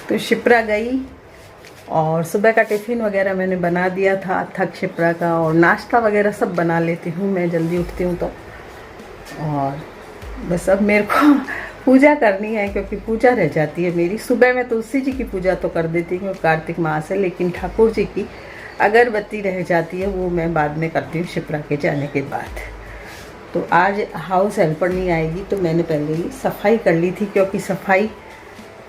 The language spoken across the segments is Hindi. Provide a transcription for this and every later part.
तो शिप्रा गई और सुबह का टिफ़िन वगैरह मैंने बना दिया था थक शिप्रा का, और नाश्ता वगैरह सब बना लेती हूँ मैं, जल्दी उठती हूँ तो। और बस अब मेरे को पूजा करनी है, क्योंकि पूजा रह जाती है मेरी। सुबह में तुलसी जी की पूजा तो कर देती हूँ कार्तिक मास है, लेकिन ठाकुर जी की अगरबत्ती रह जाती है, वो मैं बाद में करती हूँ शिप्रा के जाने के बाद। तो आज हाउस हेल्पर नहीं आएगी तो मैंने पहले ही सफाई कर ली थी, क्योंकि सफाई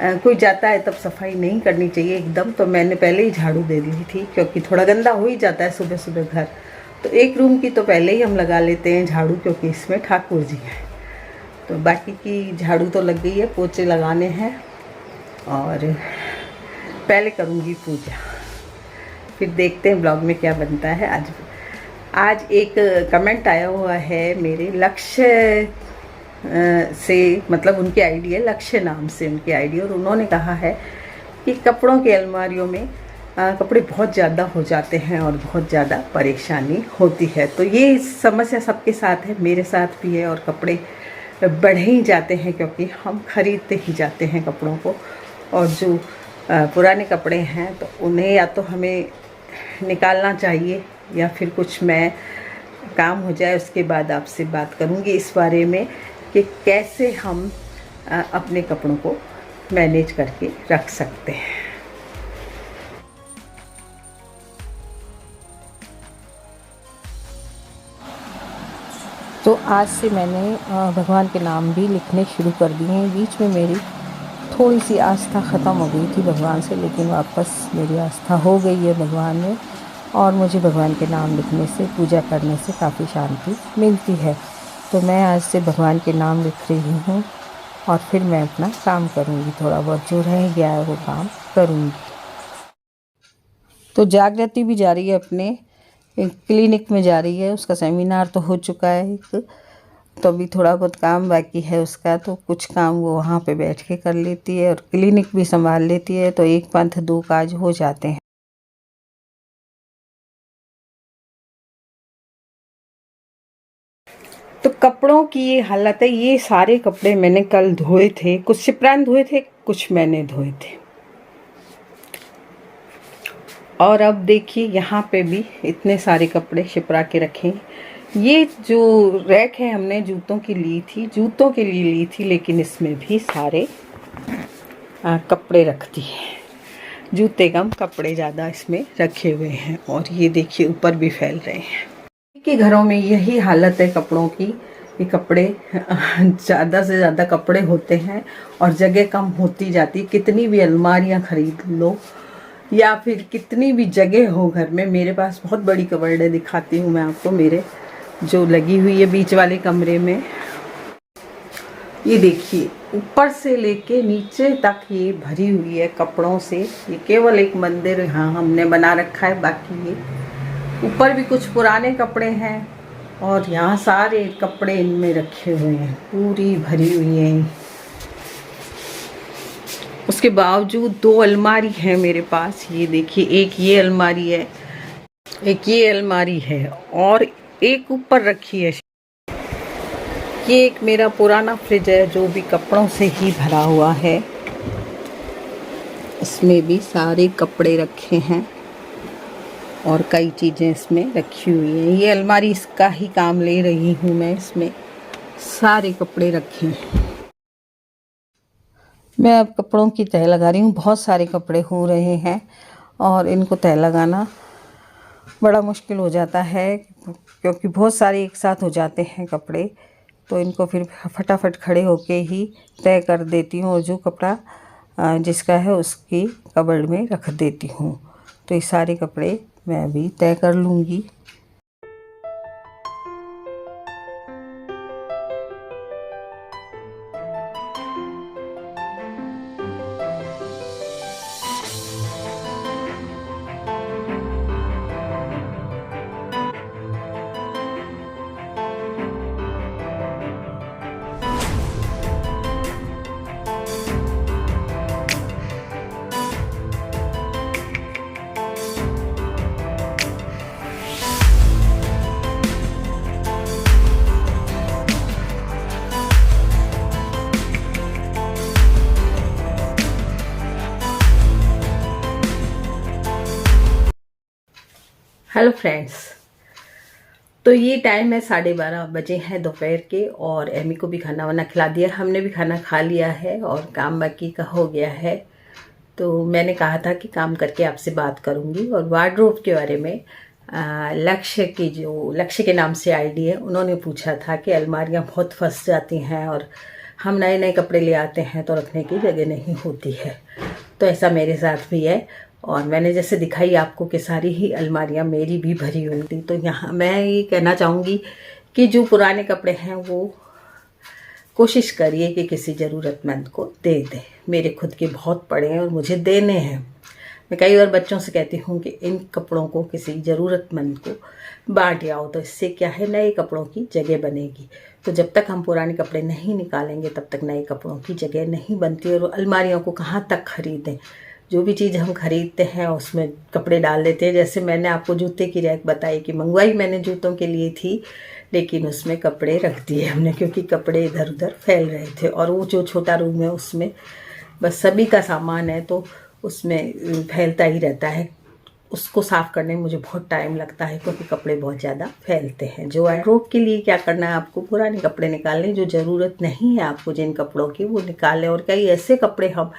कोई जाता है तब सफाई नहीं करनी चाहिए एकदम, तो मैंने पहले ही झाड़ू दे दी थी, क्योंकि थोड़ा गंदा हो ही जाता है सुबह सुबह घर। तो एक रूम की तो पहले ही हम लगा लेते हैं झाड़ू, क्योंकि इसमें ठाकुर जी हैं। तो बाकी की झाड़ू तो लग गई है, पोछे लगाने हैं और पहले करूँगी पूजा, फिर देखते हैं ब्लॉग में क्या बनता है। आज एक कमेंट आया हुआ है मेरे लक्ष्य से, मतलब उनकी आईडी है लक्ष्य नाम से उनकी आईडी, और उन्होंने कहा है कि कपड़ों की अलमारियों में कपड़े बहुत ज़्यादा हो जाते हैं और बहुत ज़्यादा परेशानी होती है। तो ये समस्या सबके साथ है, मेरे साथ भी है, और कपड़े बढ़ ही जाते हैं क्योंकि हम खरीदते ही जाते हैं कपड़ों को। और जो पुराने कपड़े हैं तो उन्हें या तो हमें निकालना चाहिए, या फिर कुछ मैं काम हो जाए उसके बाद आपसे बात करूँगी इस बारे में कि कैसे हम अपने कपड़ों को मैनेज करके रख सकते हैं। तो आज से मैंने भगवान के नाम भी लिखने शुरू कर दिए हैं। बीच में मेरी थोड़ी सी आस्था ख़त्म हो गई थी भगवान से, लेकिन वापस मेरी आस्था हो गई है भगवान में, और मुझे भगवान के नाम लिखने से, पूजा करने से काफ़ी शांति मिलती है। तो मैं आज से भगवान के नाम लिख रही हूँ और फिर मैं अपना काम करूँगी, थोड़ा बहुत जो रह गया है वो काम करूँगी। तो जागृति भी जा रही है, अपने क्लिनिक में जा रही है, उसका सेमिनार तो हो चुका है एक, तो अभी थोड़ा बहुत काम बाकी है उसका, तो कुछ काम वो वहाँ पे बैठ के कर लेती है और क्लिनिक भी संभाल लेती है, तो एक पंथ दो काज हो जाते हैं। तो कपड़ों की ये हालत है, ये सारे कपड़े मैंने कल धोए थे, कुछ शिप्रान धोए थे, कुछ मैंने धोए थे। और अब देखिए यहाँ पे भी इतने सारे कपड़े शिप्रा के रखे। ये जो रैक है हमने जूतों की ली थी, जूतों के लिए ली थी, लेकिन इसमें भी सारे कपड़े रख दिए। जूते कम कपड़े ज़्यादा इसमें रखे हुए हैं, और ये देखिए ऊपर भी फैल रहे हैं। के घरों में यही हालत है कपड़ों की, ये कपड़े ज़्यादा से ज़्यादा कपड़े होते हैं और जगह कम होती जाती। कितनी भी अलमारियां खरीद लो या फिर कितनी भी जगह हो घर में, मेरे पास बहुत बड़ी कबर्डें दिखाती हूँ मैं आपको, मेरे जो लगी हुई है बीच वाले कमरे में। ये देखिए ऊपर से लेके नीचे तक ये भरी हुई है कपड़ों से। ये केवल एक मंदिर यहाँ हमने बना रखा है, बाकी ये ऊपर भी कुछ पुराने कपड़े हैं, और यहाँ सारे कपड़े इनमें रखे हुए हैं, पूरी भरी हुई है। उसके बावजूद दो अलमारी है मेरे पास, ये देखिए, एक ये अलमारी है, एक ये अलमारी है, और एक ऊपर रखी है। ये एक मेरा पुराना फ्रिज है जो भी कपड़ों से ही भरा हुआ है, इसमें भी सारे कपड़े रखे हैं और कई चीज़ें इसमें रखी हुई हैं। ये अलमारी इसका ही काम ले रही हूँ मैं, इसमें सारे कपड़े रखे हैं। मैं अब कपड़ों की तह लगा रही हूँ, बहुत सारे कपड़े हो रहे हैं और इनको तह लगाना बड़ा मुश्किल हो जाता है, क्योंकि बहुत सारे एक साथ हो जाते हैं कपड़े, तो इनको फिर फटाफट खड़े होके ही तय कर देती हूँ, और जो कपड़ा जिसका है उसकी कबर्ड में रख देती हूँ। तो ये सारे कपड़े मैं अभी तय कर लूँगी। हेलो फ्रेंड्स, तो ये टाइम है 12:30 बजे हैं दोपहर के और एमी को भी खाना वाना खिला दिया, हमने भी खाना खा लिया है और काम बाकी का हो गया है। तो मैंने कहा था कि काम करके आपसे बात करूंगी और वार्डरोब के बारे में लक्ष्य के नाम से आईडी है, उन्होंने पूछा था कि अलमारियां बहुत फंस जाती हैं और हम नए नए कपड़े ले आते हैं तो रखने की जगह नहीं होती है। तो ऐसा मेरे साथ भी है और मैंने जैसे दिखाई आपको कि सारी ही अलमारियां मेरी भी भरी हुई थी। तो यहाँ मैं ये कहना चाहूँगी कि जो पुराने कपड़े हैं वो कोशिश करिए कि किसी ज़रूरतमंद को दे दें। मेरे खुद के बहुत पड़े हैं और मुझे देने हैं। मैं कई बार बच्चों से कहती हूँ कि इन कपड़ों को किसी ज़रूरतमंद को बांट आओ, तो इससे क्या है, नए कपड़ों की जगह बनेगी। तो जब तक हम पुराने कपड़े नहीं निकालेंगे तब तक नए कपड़ों की जगह नहीं बनती। और अलमारियों को कहाँ तक खरीदें, जो भी चीज़ हम खरीदते हैं उसमें कपड़े डाल देते हैं। जैसे मैंने आपको जूते की रैक बताई कि मंगवाई मैंने जूतों के लिए थी, लेकिन उसमें कपड़े रख दिए हमने क्योंकि कपड़े इधर उधर फैल रहे थे। और वो जो छोटा रूम है उसमें बस सभी का सामान है तो उसमें फैलता ही रहता है। उसको साफ़ करने में मुझे बहुत टाइम लगता है क्योंकि कपड़े बहुत ज़्यादा फैलते हैं। जो वार्डरोब के लिए क्या करना है, आपको पुराने कपड़े निकालने, जो ज़रूरत नहीं है आपको जिन कपड़ों की वो निकालें। और कई ऐसे कपड़े हम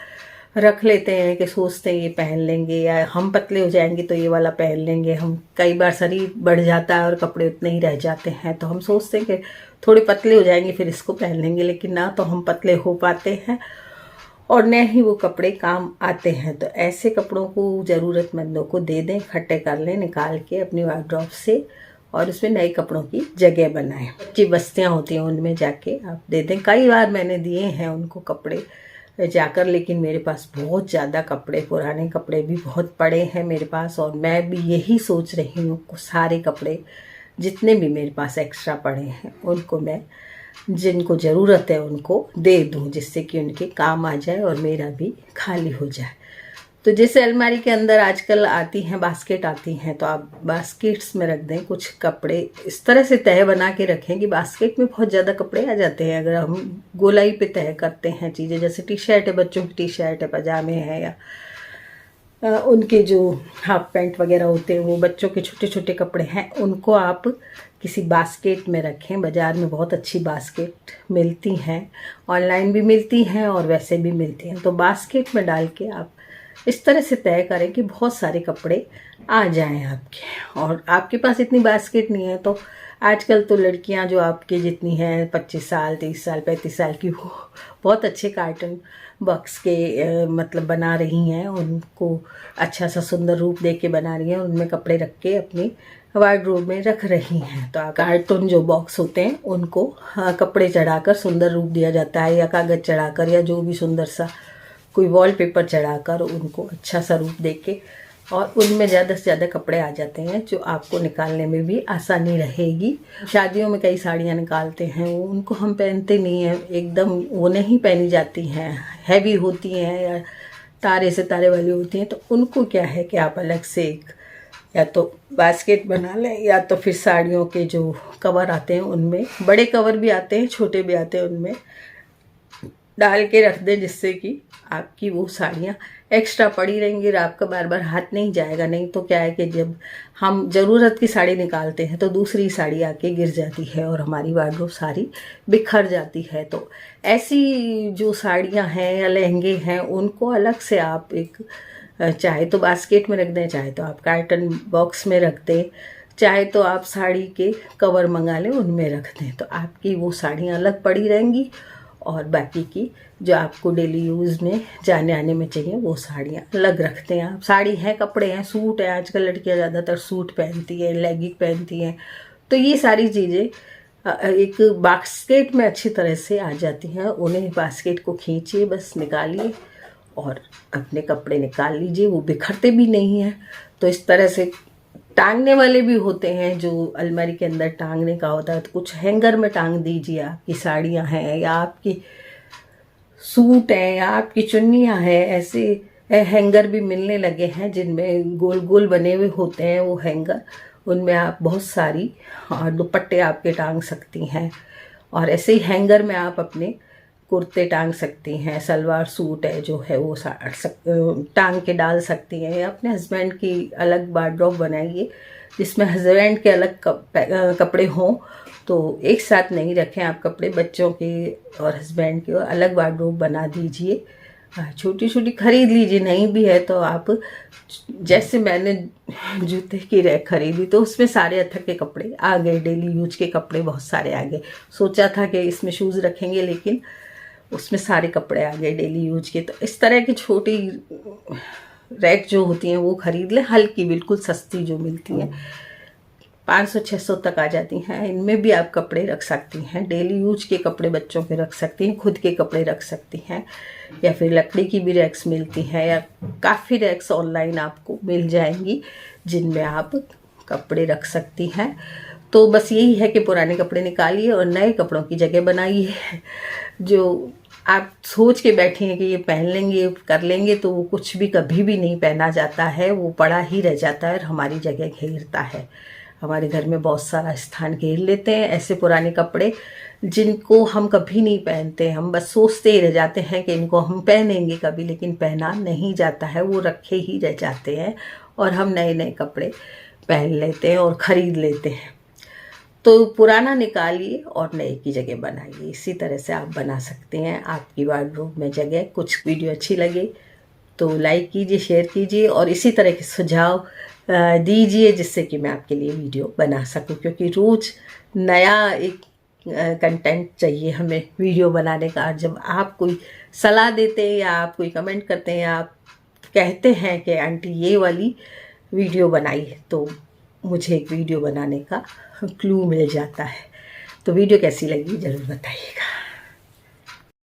रख लेते हैं कि सोचते हैं ये पहन लेंगे या हम पतले हो जाएंगे तो ये वाला पहन लेंगे। हम कई बार शरीर बढ़ जाता है और कपड़े उतने ही रह जाते हैं तो हम सोचते हैं कि थोड़े पतले हो जाएंगे फिर इसको पहन लेंगे, लेकिन ना तो हम पतले हो पाते हैं और न ही वो कपड़े काम आते हैं। तो ऐसे कपड़ों को ज़रूरतमंदों को दे दें, इकट्ठे कर लें निकाल के अपनी वार्डरोब से और उसमें नए कपड़ों की जगह बनाएं। बच्ची बस्तियाँ होती हैं उनमें जाके आप दे दें। कई बार मैंने दिए हैं उनको कपड़े जाकर, लेकिन मेरे पास बहुत ज़्यादा कपड़े, पुराने कपड़े भी बहुत पड़े हैं मेरे पास। और मैं भी यही सोच रही हूँ सारे कपड़े जितने भी मेरे पास एक्स्ट्रा पड़े हैं उनको मैं जिनको ज़रूरत है उनको दे दूँ, जिससे कि उनके काम आ जाए और मेरा भी खाली हो जाए। तो जैसे अलमारी के अंदर आजकल आती हैं बास्केट आती हैं, तो आप बास्केट्स में रख दें कुछ कपड़े। इस तरह से तह बना के रखें कि बास्केट में बहुत ज़्यादा कपड़े आ जाते हैं। अगर हम गोलाई पे तह करते हैं चीज़ें, जैसे टी शर्ट है, बच्चों की टी शर्ट है, पजामे हैं, या उनके जो हाफ पैंट वगैरह होते हैं, वो बच्चों के छोटे छोटे कपड़े हैं, उनको आप किसी बास्केट में रखें। बाज़ार में बहुत अच्छी बास्केट मिलती हैं, ऑनलाइन भी मिलती हैं और वैसे भी मिलती हैं। तो बास्केट में डाल के आप इस तरह से तय करें कि बहुत सारे कपड़े आ जाएं आपके। और आपके पास इतनी बास्केट नहीं है तो आजकल तो लड़कियां जो आपके जितनी हैं 25 साल 30 साल 35 साल की, वो बहुत अच्छे कार्टन बॉक्स के मतलब बना रही हैं, उनको अच्छा सा सुंदर रूप दे के बना रही हैं, उनमें कपड़े रख के अपनी वार्डरोब में रख रही हैं। तो कार्टून जो बॉक्स होते हैं उनको कपड़े चढ़ाकर सुंदर रूप दिया जाता है, या कागज़ चढ़ाकर, या जो भी सुंदर सा कोई वॉलपेपर चढ़ाकर उनको अच्छा सा रूप देके, और उनमें ज़्यादा से ज़्यादा कपड़े आ जाते हैं जो आपको निकालने में भी आसानी रहेगी। शादियों में कई साड़ियाँ निकालते हैं, वो उनको हम पहनते नहीं हैं, एकदम वो नहीं पहनी जाती हैं, हैवी होती हैं या तारे से तारे वाली होती हैं। तो उनको क्या है कि आप अलग से एक या तो बास्केट बना लें, या तो फिर साड़ियों के जो कवर आते हैं उनमें, बड़े कवर भी आते हैं छोटे भी आते हैं, उनमें डाल के रख दें, जिससे कि आपकी वो साड़ियाँ एक्स्ट्रा पड़ी रहेंगी और आपका बार बार हाथ नहीं जाएगा। नहीं तो क्या है कि जब हम ज़रूरत की साड़ी निकालते हैं तो दूसरी साड़ी आके गिर जाती है और हमारी वार्डरोब सारी बिखर जाती है। तो ऐसी जो साड़ियाँ हैं या लहंगे हैं उनको अलग से आप एक चाहे तो बास्केट में रख दें, चाहे तो आप कार्टन बॉक्स में रख दें, चाहे तो आप साड़ी के कवर मंगा लें उनमें रख दें। तो आपकी वो साड़ियाँ अलग पड़ी रहेंगी और बाकी की जो आपको डेली यूज़ में जाने आने में चाहिए वो साड़ियाँ अलग रखते हैं आप। साड़ी है, कपड़े हैं, सूट है, आजकल लड़कियाँ ज़्यादातर सूट पहनती हैं, लेगिंग पहनती हैं। तो ये सारी चीज़ें एक बास्केट में अच्छी तरह से आ जाती हैं। उन्हें बास्केट को खींचिए, बस निकालिए और अपने कपड़े निकाल लीजिए, वो बिखरते भी नहीं हैं। तो इस तरह से टांगने वाले भी होते हैं, जो अलमारी के अंदर टांगने का होता है, तो कुछ हैंगर में टांग दीजिए। आपकी साड़ियाँ हैं या आपकी सूट हैं या आपकी चुन्नियाँ हैं, ऐसे हैंगर भी मिलने लगे हैं जिनमें गोल गोल बने हुए होते हैं वो हैंगर। उनमें आप बहुत सारी दुपट्टे आपके टांग सकती हैं, और ऐसे ही हैंगर में आप अपने कुर्ते टांग सकती हैं, सलवार सूट है जो है वो टांग के डाल सकती हैं, या अपने हस्बैंड की अलग वार्डरोब बनाइए जिसमें हस्बैंड के अलग कपड़े हों, तो एक साथ नहीं रखें आप कपड़े, बच्चों के और हस्बैंड के अलग वार्डरोब बना दीजिए। छोटी छोटी खरीद लीजिए, नहीं भी है तो आप, जैसे मैंने जूते की रैक खरीदी तो उसमें सारे अथक के कपड़े आ गए, डेली यूज के कपड़े बहुत सारे आ गए। सोचा था कि इसमें शूज़ रखेंगे, लेकिन उसमें सारे कपड़े आ गए डेली यूज के। तो इस तरह की छोटी रैक जो होती हैं वो खरीद लें, हल्की, बिल्कुल सस्ती जो मिलती हैं, 500-600 तक आ जाती हैं। इनमें भी आप कपड़े रख सकती हैं, डेली यूज के कपड़े बच्चों के रख सकती हैं, खुद के कपड़े रख सकती हैं, या फिर लकड़ी की भी रैक्स मिलती हैं, या काफ़ी रैक्स ऑनलाइन आपको मिल जाएंगी जिनमें आप कपड़े रख सकती हैं। तो बस यही है कि पुराने कपड़े निकालिए और नए कपड़ों की जगह बनाइए। जो आप सोच के बैठे हैं कि ये पहन लेंगे, कर लेंगे, तो वो कुछ भी कभी भी नहीं पहना जाता है, वो पड़ा ही रह जाता है और हमारी जगह घेरता है, हमारे घर में बहुत सारा स्थान घेर लेते हैं ऐसे पुराने कपड़े जिनको हम कभी नहीं पहनते। हम बस सोचते ही रह जाते हैं कि इनको हम पहनेंगे कभी, लेकिन पहना नहीं जाता है, वो रखे ही रह जाते हैं और हम नए नए कपड़े पहन लेते हैं और ख़रीद लेते हैं। तो पुराना निकालिए और नए की जगह बनाइए। इसी तरह से आप बना सकते हैं आपकी वार्डरोब में जगह। कुछ वीडियो अच्छी लगे तो लाइक कीजिए, शेयर कीजिए और इसी तरह के सुझाव दीजिए जिससे कि मैं आपके लिए वीडियो बना सकूं, क्योंकि रोज़ नया एक कंटेंट चाहिए हमें वीडियो बनाने का। और जब आप कोई सलाह देते हैं या आप कोई कमेंट करते हैं या आप कहते हैं कि आंटी ये वाली वीडियो बनाई, तो मुझे एक वीडियो बनाने का क्लू मिल जाता है। तो वीडियो कैसी लगी ज़रूर बताइएगा।